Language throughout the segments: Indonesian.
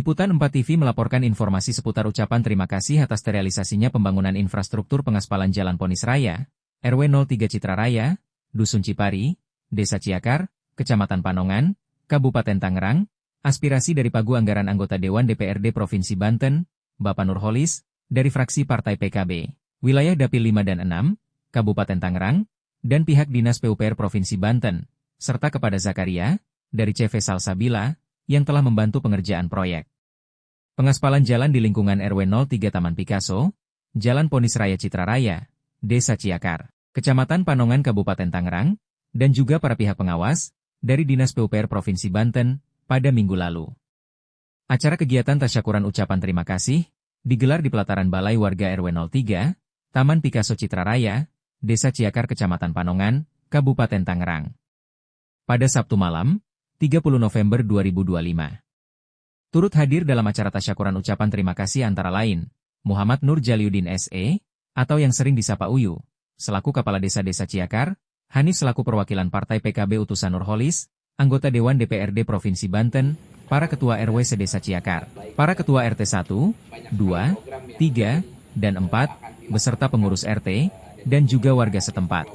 Liputan 4 TV melaporkan informasi seputar ucapan terima kasih atas terrealisasinya pembangunan infrastruktur pengaspalan Jalan Ponis Raya, RW 03 Citra Raya, Dusun Cipari, Desa Ciakar, Kecamatan Panongan, Kabupaten Tangerang, aspirasi dari pagu anggaran anggota Dewan DPRD Provinsi Banten, Bapak Nurholis, dari fraksi Partai PKB, wilayah Dapil 5 dan 6, Kabupaten Tangerang, dan pihak Dinas PUPR Provinsi Banten, serta kepada Zakaria, dari CV Salsabila, yang telah membantu pengerjaan proyek pengaspalan jalan di lingkungan RW 03 Taman Picasso, Jalan Ponis Raya Citra Raya, Desa Ciakar, Kecamatan Panongan Kabupaten Tangerang, dan juga para pihak pengawas dari Dinas PUPR Provinsi Banten pada minggu lalu. Acara kegiatan tasyakuran ucapan terima kasih digelar di pelataran Balai Warga RW 03, Taman Picasso Citra Raya, Desa Ciakar Kecamatan Panongan, Kabupaten Tangerang. Pada Sabtu malam, 30 November 2025. Turut hadir dalam acara tasyakuran ucapan terima kasih antara lain, Muhammad Nur Jaliuddin SE, atau yang sering disapa Uyu, selaku Kepala Desa Ciakar, Hanif selaku perwakilan Partai PKB utusan Nurholis, anggota Dewan DPRD Provinsi Banten, para Ketua RW se-Desa Ciakar, para Ketua RT 1, 2, 3, dan 4, beserta pengurus RT, dan juga warga setempat.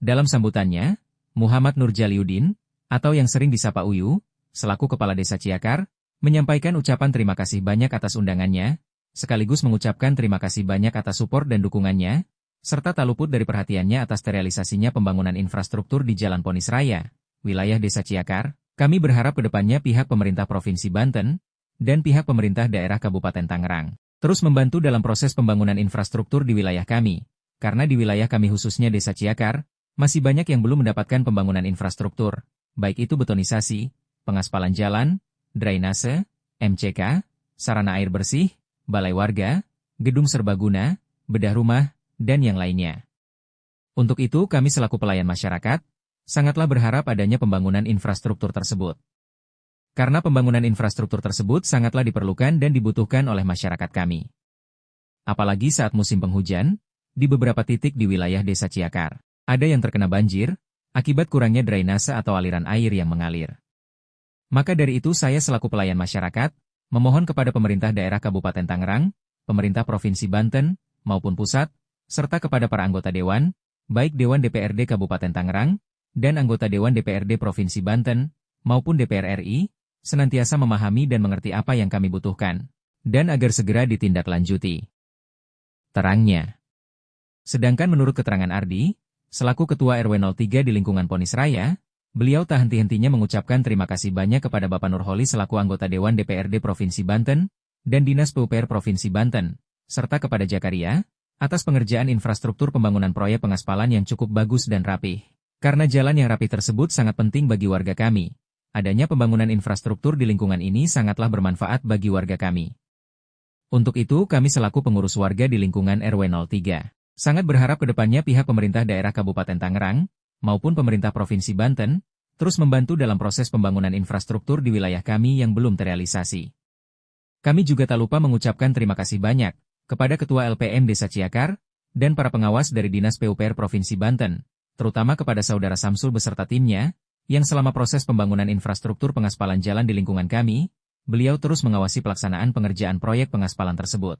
Dalam sambutannya, Muhammad Nur Jaliuddin, atau yang sering disapa Uyu, selaku Kepala Desa Ciakar, menyampaikan ucapan terima kasih banyak atas undangannya, sekaligus mengucapkan terima kasih banyak atas support dan dukungannya, serta tak luput dari perhatiannya atas terrealisasinya pembangunan infrastruktur di Jalan Ponis Raya, wilayah Desa Ciakar. Kami berharap kedepannya pihak pemerintah Provinsi Banten dan pihak pemerintah daerah Kabupaten Tangerang terus membantu dalam proses pembangunan infrastruktur di wilayah kami, karena di wilayah kami khususnya Desa Ciakar, masih banyak yang belum mendapatkan pembangunan infrastruktur, baik itu betonisasi, pengaspalan jalan, drainase, MCK, sarana air bersih, balai warga, gedung serbaguna, bedah rumah, dan yang lainnya. Untuk itu kami selaku pelayan masyarakat, sangatlah berharap adanya pembangunan infrastruktur tersebut. Karena pembangunan infrastruktur tersebut sangatlah diperlukan dan dibutuhkan oleh masyarakat kami. Apalagi saat musim penghujan, di beberapa titik di wilayah Desa Ciakar, ada yang terkena banjir, akibat kurangnya drainase atau aliran air yang mengalir. Maka dari itu saya selaku pelayan masyarakat, memohon kepada pemerintah daerah Kabupaten Tangerang, pemerintah Provinsi Banten, maupun pusat, serta kepada para anggota Dewan, baik Dewan DPRD Kabupaten Tangerang, dan anggota Dewan DPRD Provinsi Banten, maupun DPR RI, senantiasa memahami dan mengerti apa yang kami butuhkan, dan agar segera ditindaklanjuti. Terangnya. Sedangkan menurut keterangan Ardi, selaku Ketua RW 03 di lingkungan Ponis Raya, beliau tak henti-hentinya mengucapkan terima kasih banyak kepada Bapak Nurholis selaku anggota Dewan DPRD Provinsi Banten dan Dinas PUPR Provinsi Banten, serta kepada Zakaria, atas pengerjaan infrastruktur pembangunan proyek pengaspalan yang cukup bagus dan rapih. Karena jalan yang rapi tersebut sangat penting bagi warga kami. Adanya pembangunan infrastruktur di lingkungan ini sangatlah bermanfaat bagi warga kami. Untuk itu kami selaku pengurus warga di lingkungan RW 03. Sangat berharap kedepannya pihak pemerintah daerah Kabupaten Tangerang, maupun pemerintah Provinsi Banten, terus membantu dalam proses pembangunan infrastruktur di wilayah kami yang belum terrealisasi. Kami juga tak lupa mengucapkan terima kasih banyak kepada Ketua LPM Desa Ciakar, dan para pengawas dari Dinas PUPR Provinsi Banten, terutama kepada Saudara Samsul beserta timnya, yang selama proses pembangunan infrastruktur pengaspalan jalan di lingkungan kami, beliau terus mengawasi pelaksanaan pengerjaan proyek pengaspalan tersebut.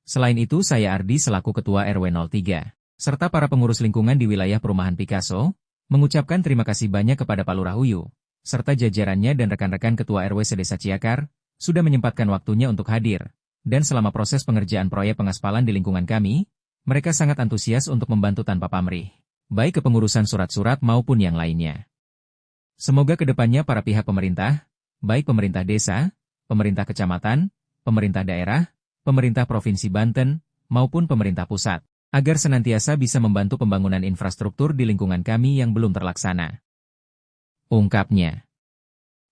Selain itu saya Ardi selaku Ketua RW 03, serta para pengurus lingkungan di wilayah perumahan Picasso, mengucapkan terima kasih banyak kepada Pak Lurah Uyu, serta jajarannya dan rekan-rekan Ketua RW se-Desa Ciakar, sudah menyempatkan waktunya untuk hadir, dan selama proses pengerjaan proyek pengaspalan di lingkungan kami, mereka sangat antusias untuk membantu tanpa pamrih, baik kepengurusan surat-surat maupun yang lainnya. Semoga kedepannya para pihak pemerintah, baik pemerintah desa, pemerintah kecamatan, pemerintah daerah, pemerintah Provinsi Banten, maupun pemerintah pusat, agar senantiasa bisa membantu pembangunan infrastruktur di lingkungan kami yang belum terlaksana. Ungkapnya.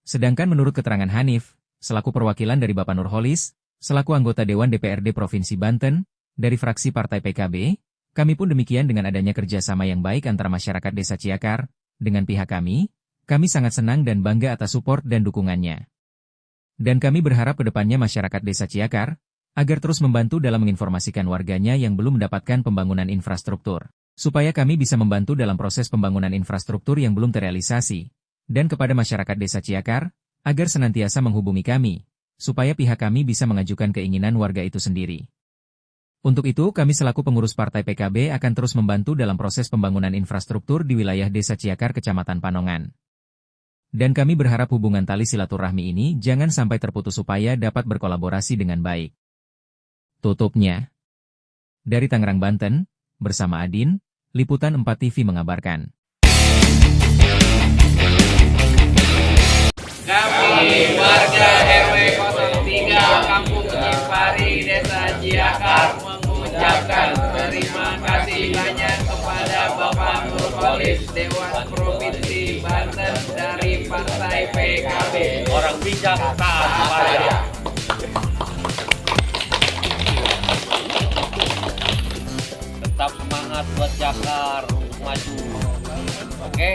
Sedangkan menurut keterangan Hanif, selaku perwakilan dari Bapak Nurholis, selaku anggota Dewan DPRD Provinsi Banten, dari fraksi Partai PKB, kami pun demikian dengan adanya kerjasama yang baik antara masyarakat Desa Ciakar, dengan pihak kami sangat senang dan bangga atas support dan dukungannya. Dan kami berharap kedepannya masyarakat Desa Ciakar, agar terus membantu dalam menginformasikan warganya yang belum mendapatkan pembangunan infrastruktur, supaya kami bisa membantu dalam proses pembangunan infrastruktur yang belum terrealisasi, dan kepada masyarakat Desa Ciakar, agar senantiasa menghubungi kami, supaya pihak kami bisa mengajukan keinginan warga itu sendiri. Untuk itu, kami selaku pengurus Partai PKB akan terus membantu dalam proses pembangunan infrastruktur di wilayah Desa Ciakar, Kecamatan Panongan. Dan kami berharap hubungan tali silaturahmi ini jangan sampai terputus supaya dapat berkolaborasi dengan baik. Tutupnya. Dari Tangerang, Banten, bersama Adin, Liputan 4 TV mengabarkan. Kami warga RW 03 Kampung Cipari, Desa Ciakar mengucapkan terima kasih banyak kepada Bapak Nurholis Dewan Provinsi Banten dari Partai PKB. Orang bijak taat pada. Tetap semangat buat Jakar untuk maju. Oke?